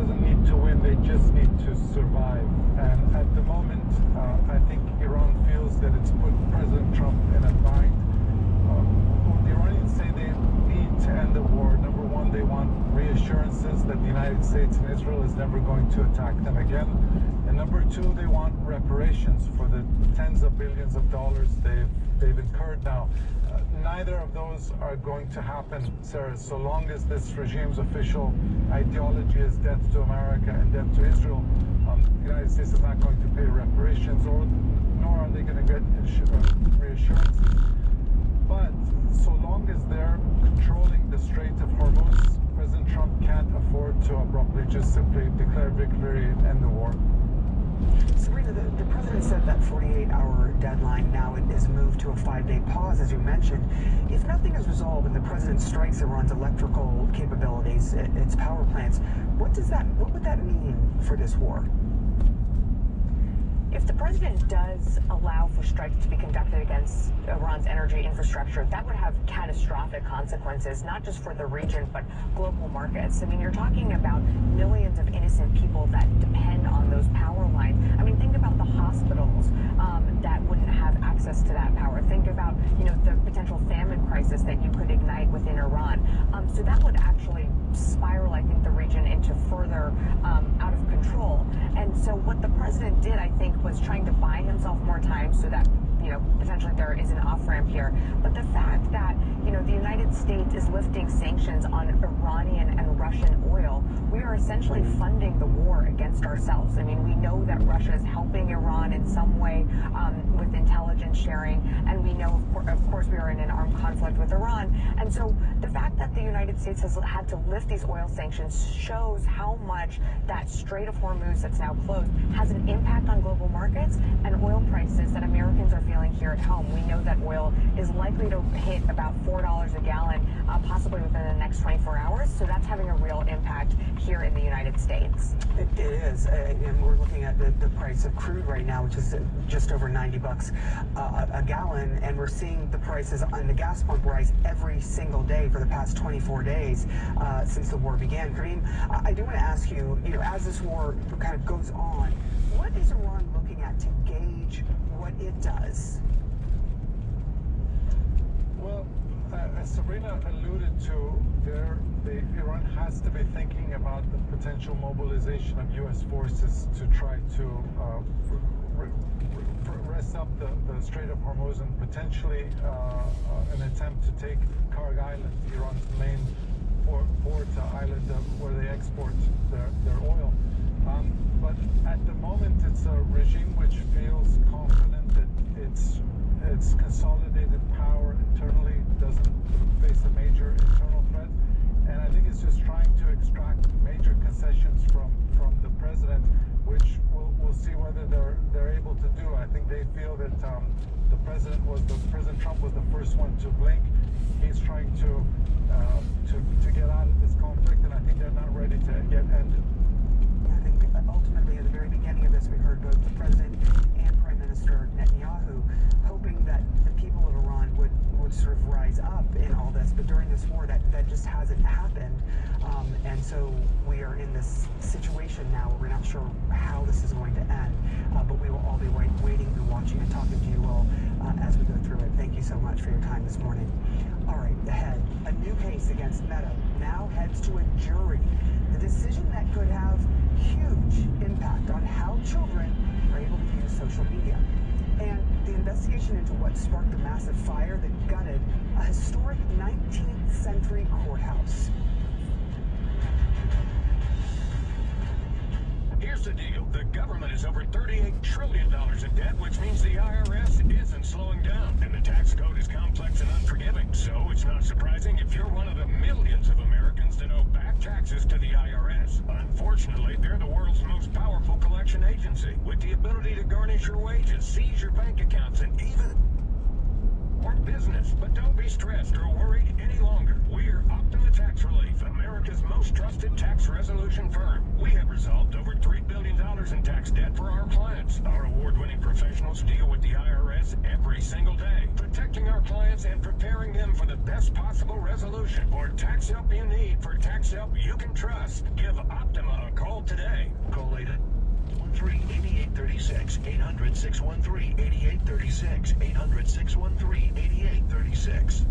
doesn't need to win, they just need to survive. And at the moment, I think Iran feels that it's put President Trump in a bind. When the Iranians say they need to end the war, number one, they want reassurances that the United States and Israel is never going to attack them again. And number two, they want reparations for the tens of billions of dollars they've incurred now. Neither of those are going to happen, Sarah, so long as this regime's official ideology is death to America and death to Israel. The United States is not going to pay reparations, nor are they going to get reassurances. But so long as they're controlling the Strait of Hormuz, President Trump can't afford to abruptly just simply declare victory and end the war. Sabrina, the president said that 48-hour deadline now is moved to a 5-day pause, as you mentioned. If nothing is resolved and the president strikes Iran's electrical capabilities, its power plants, what would that mean for this war? If the president does allow for strikes to be conducted against Iran's energy infrastructure, that would have catastrophic consequences, not just for the region, but global markets. I mean, you're talking about millions of innocent people that depend on those power lines. I mean, think about the hospitals that wouldn't have access to that power. Think about, the potential famine crisis that you could ignite within Iran. So that would actually spiral, I think, the region into further out of control. And so what the president did, I think, was trying to buy himself more time so that, potentially there is an off-ramp here. But the fact that, the United States is lifting sanctions on Iranian and Russian oil, we are essentially funding the war against ourselves. I mean, we know that Russia is helping Iran in some way with intelligence sharing, and we know, of course, we are in an armed conflict with Iran. And so the fact that the United States has had to lift these oil sanctions shows how much that Strait of Hormuz that's now closed has an impact on global markets and oil prices that Americans are feeling here at home. We know that oil is likely to hit about $4 a gallon, possibly within the next 24 hours. So that's having a real impact here in the United States. It is, and we're looking at the price of crude right now, which is just over $90 a gallon, and we're seeing the prices on the gas pump rise every single day for the past 24 days since the war began. Kareem, I do want to ask you, as this war kind of goes on, what is Iran looking at to gauge what it does? Well, as Sabrina alluded to, Iran has to be thinking about the potential mobilization of U.S. forces to try to rest up the Strait of Hormuz and potentially an attempt to take Karg Island, Iran's main port island where they export their oil. But at the moment, it's a regime which feels confident that its consolidated power internally doesn't face a major internal threat, and I think it's just trying to extract major concessions from the president, which we'll see whether they're able to do. I think they feel that President Trump was the first one to blink. He's trying to get out of this conflict, and I think they're not ready to get ended. I think ultimately, at the very beginning of this, we heard both the president and Prime Minister Netanyahu hoping that the people of Iran would sort of rise up in all this. But during this war, that just hasn't happened. And so we are in this situation now where we're not sure how this is going to end. But we will all be waiting and watching and talking to you all as we go through it. Thank you so much for your time this morning. All right, ahead, a new case against Meta now heads to a jury. The decision that could have huge impact on how children are able to use social media. And the investigation into what sparked the massive fire that gutted a historic 19th century courthouse. Here's the deal. The government is over $38 trillion in debt, which means the IRS isn't slowing down. And the tax code is complex and unforgiving. So it's not surprising if you're one of the millions of Americans that owe back taxes to the IRS. Unfortunately, they're the world's most powerful collection agency, with the ability to garnish your wages, seize your bank accounts, and even work business. But don't be stressed or worried any longer. We're Optima Tax Relief, America's most trusted tax resolution firm. We have resolved over $3 billion in tax debt for our clients. Our award-winning professionals deal with the IRS every single day, protecting our clients and preparing them for the best possible resolution. For tax help you need, for tax help you can trust, give Optima a call today. Call 800-613-8836, 800-613-8836, 800-613-8836.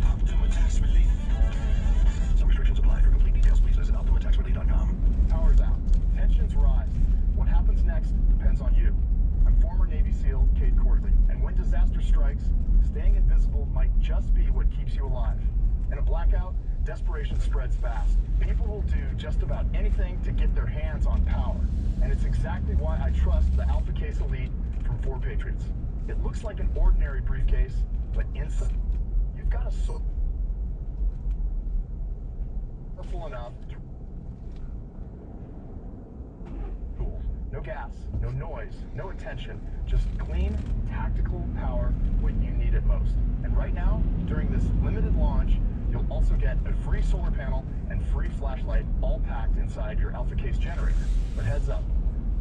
Optima Tax Relief. Some restrictions apply. For complete details, please visit OptimaTaxRelief.com. Power's out. Tensions rise. What happens next depends on you. I'm former Navy SEAL Cade Courtley, and when disaster strikes, staying invisible might just be what keeps you alive. In a blackout, desperation spreads fast. People will do just about anything to get their hands on power, and it's exactly why I trust the Alpha Case Elite from 4 Patriots. It looks like an ordinary briefcase, but instant. You've got a powerful enough to no gas, no noise, no attention, just clean, tactical power when you need it most. And right now, during this limited launch, you'll also get a free solar panel and free flashlight, all packed inside your Alpha Case generator. But heads up,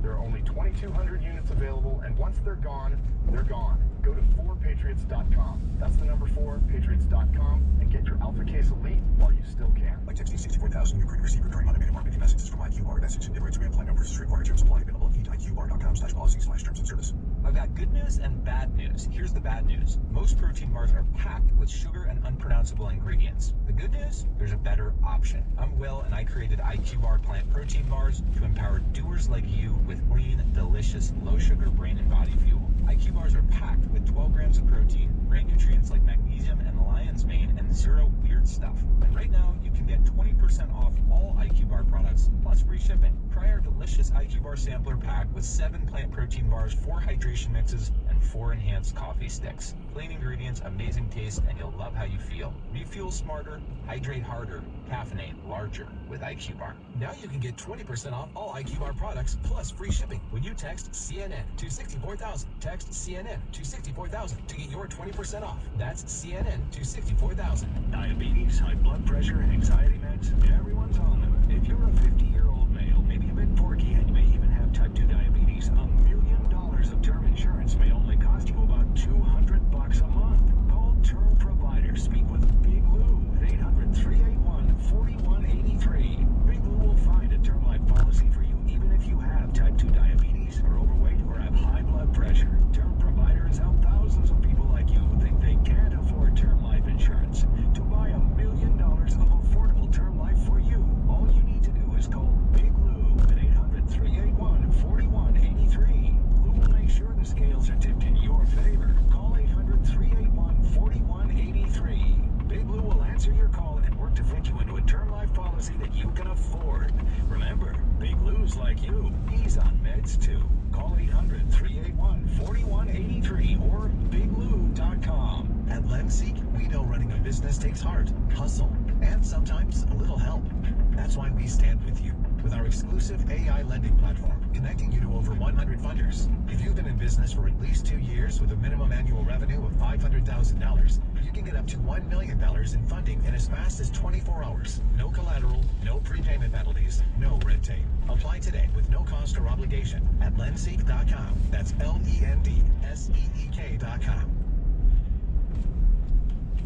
there are only 2,200 units available, and once they're gone, they're gone. Go to 4patriots.com. That's the number 4patriots.com, and get your Alpha Case Elite while you still can. By texting 64,000, you can receive recurring automated marketing messages from IQBar. Message and rates may apply. No purchase required. Terms apply. Available at iqbar.com/policy/terms of service. I've got good news and bad news. Here's the bad news. Most protein bars are packed with sugar and unpronounceable ingredients. The good news? There's a better option. I'm Will, and I created IQBar plant protein bars to empower doers like you with clean, delicious, low-sugar brain and body fuel. IQ bars are packed with 12 grams of protein, great nutrients like magnesium and lion's mane, and zero weird stuff. And right now, you can get 20% off all IQ bar products, plus free shipping. Try our delicious IQ bar sampler pack with 7 plant protein bars, 4 hydration mixes, and 4 enhanced coffee sticks. Clean ingredients, amazing taste, and you'll love how you feel. Refuel smarter, hydrate harder, caffeinate larger with IQ bar. Now you can get 20% off all IQ Bar products plus free shipping when you text CNN to 64,000. Text CNN to 64,000 to get your 20% off. That's CNN to 64,000. Diabetes, high blood pressure, anxiety meds, everyone's on them. If you're a 50-year-old male, maybe a bit porky, and you may even have type 2 diabetes, $1 million of term insurance may only cost you about $200 a month. Call Term Provider. Speak with Big Lou at 800-381-4183. Big Lou will find a term life policy for you even if you have type 2 diabetes, are overweight, or have high blood pressure. Term Provider has helped thousands of people like you who think they can't afford term life insurance to buy $1 million of affordable term life for you. All you need to do is call Big Lou at 800-381-4183. Lou will make sure the scales are tipped in your favor. Call 800-381-4183. Big Lou will answer your call and work to fit you into a term life policy that you can afford. Remember, Big Lou's like you. He's on meds too. Call 800-381-4183 or biglou.com. At Lenseek, we know running a business takes heart, hustle, and sometimes a little help. That's why we stand with you with our exclusive AI lending platform, connecting you to over 100 funders. If you've been in business for at least 2 years with a minimum annual revenue of $500,000, you can get up to $1 million in funding in as fast as 24 hours. No collateral, no prepayment penalties, no red tape. Apply today with no cost or obligation at lenseek.com. That's LENDSEEK.com.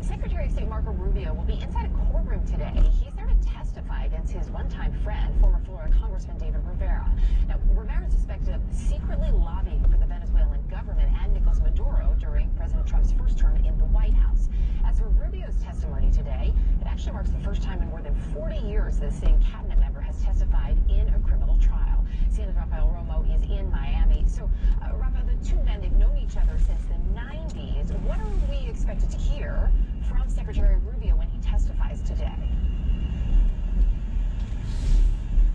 Secretary of State Marco Rubio will be inside a courtroom today. He's there to testify against his one-time friend, former Florida Congressman David Rivera. Now, Rivera is suspected of secretly lobbying for the Venezuelan government and Nicolas Maduro during President Trump's first term in the White House. As for Rubio's testimony today, it actually marks the first time in more than 40 years that the same cabinet member has testified in a criminal trial. CNN's Rafael Romo is in Miami. So, Rafael, the two men, they've known each other since the 90s. What are we expected to hear from Secretary Rubio when he testifies today?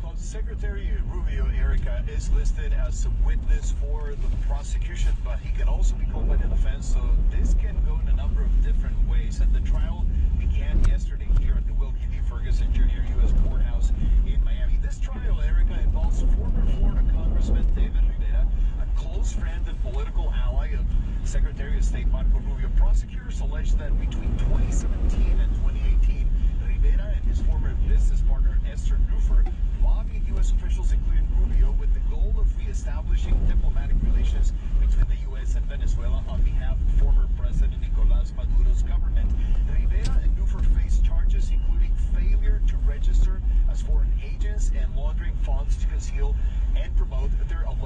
Well, Secretary Rubio, Erica, is listed as a witness for the prosecution, but he can also be called by the defense, so this can go in a number of different ways. And the trial began yesterday here at the Wilkie D. Ferguson Jr. U.S. Courthouse in Miami. This trial, Erica, involves former Florida Congressman David Rivera, a close friend and political ally of Secretary of State Marco Rubio. Prosecutors allege that between 2017 and 2018, Rivera and his former business partner Esther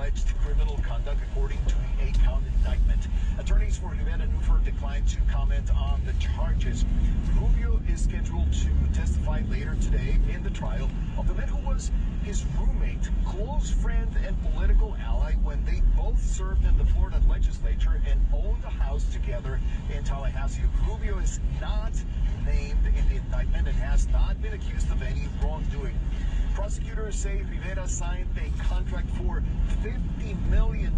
alleged criminal conduct, according to the 8-count indictment. Attorneys for Rivera Newford declined to comment on the charges. Rubio is scheduled to testify later today in the trial of the man who was his roommate, close friend, and political ally when they both served in the Florida legislature and owned a house together in Tallahassee. Rubio is not named in the indictment and has not been accused of any wrongdoing. Prosecutors say Rivera signed a contract for $50 million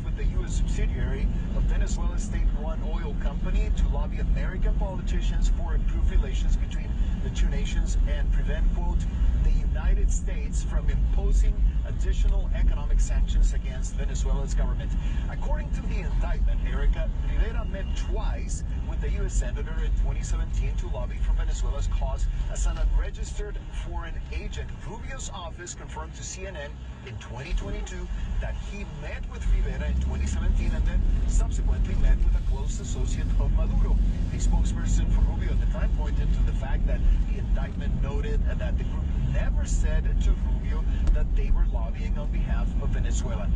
with the U.S. subsidiary of Venezuela's state-run oil company to lobby American politicians for improved relations between the two nations and prevent, quote, the United States from imposing additional economic sanctions against Venezuela's government. According to the indictment, Erica, Rivera met twice with the U.S. Senator in 2017 to lobby for Venezuela's cause as an unregistered foreign agent. Rubio's office confirmed to CNN in 2022 that he met with Rivera in 2017 and then subsequently met with a close associate of Maduro. A spokesperson for Rubio at the time pointed to the fact that the indictment noted that the group never said to Rubio that they were lobbying on behalf of Venezuela.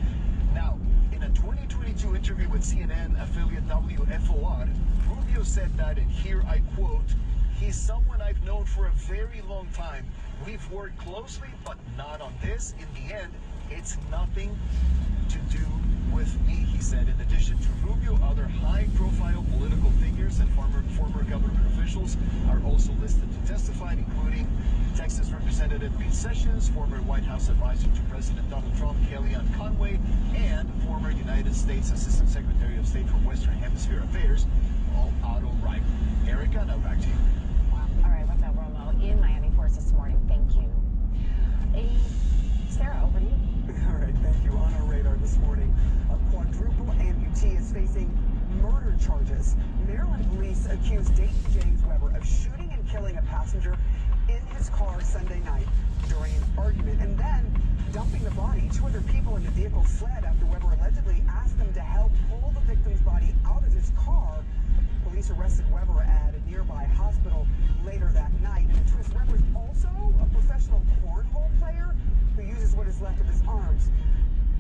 Now, in a 2022 interview with CNN affiliate WFOR, Rubio said that, and here I quote, "He's someone I've known for a very long time. We've worked closely, but not on this. In the end, it's nothing to do with me," he said. In addition to Rubio, other high-profile political figures and former government officials are also listed to testify, including Texas Representative Pete Sessions, former White House advisor to President Donald Trump, Kellyanne Conway, and former United States Assistant Secretary of State for Western Hemisphere Affairs, Otto Reich. Erica, now back to you. Wow. All right, what's up, Romo? In Miami for us this morning. Thank you. Sarah, over to you. All right, thank you. On our radar this morning, a quadruple amputee is facing murder charges. Maryland police accused Dayton James Weber of shooting and killing a passenger in his car Sunday night during an argument and then dumping the body. 2 other people in the vehicle fled after Weber allegedly asked them to help pull the victim's body out of his car. Police arrested Weber at a nearby hospital later that night. And a twist, Weber is also a professional cornhole player who uses what is left of his arms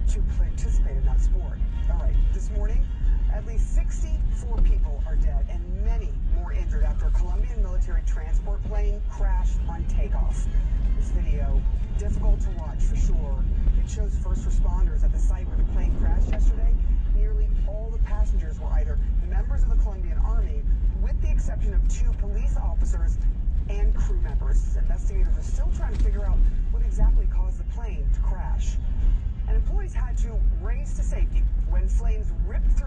to participate in that sport. All right, this morning, at least 64 people are dead and many more injured after a Colombian military transport plane crashed on takeoff. This video, difficult to watch for sure. It shows first responders at the site where the plane crashed yesterday. Nearly all the passengers were either members of the Colombian Army, with the exception of 2 police officers and crew members. Investigators are still trying to figure out what exactly caused the plane to crash. And employees had to race to safety when flames ripped through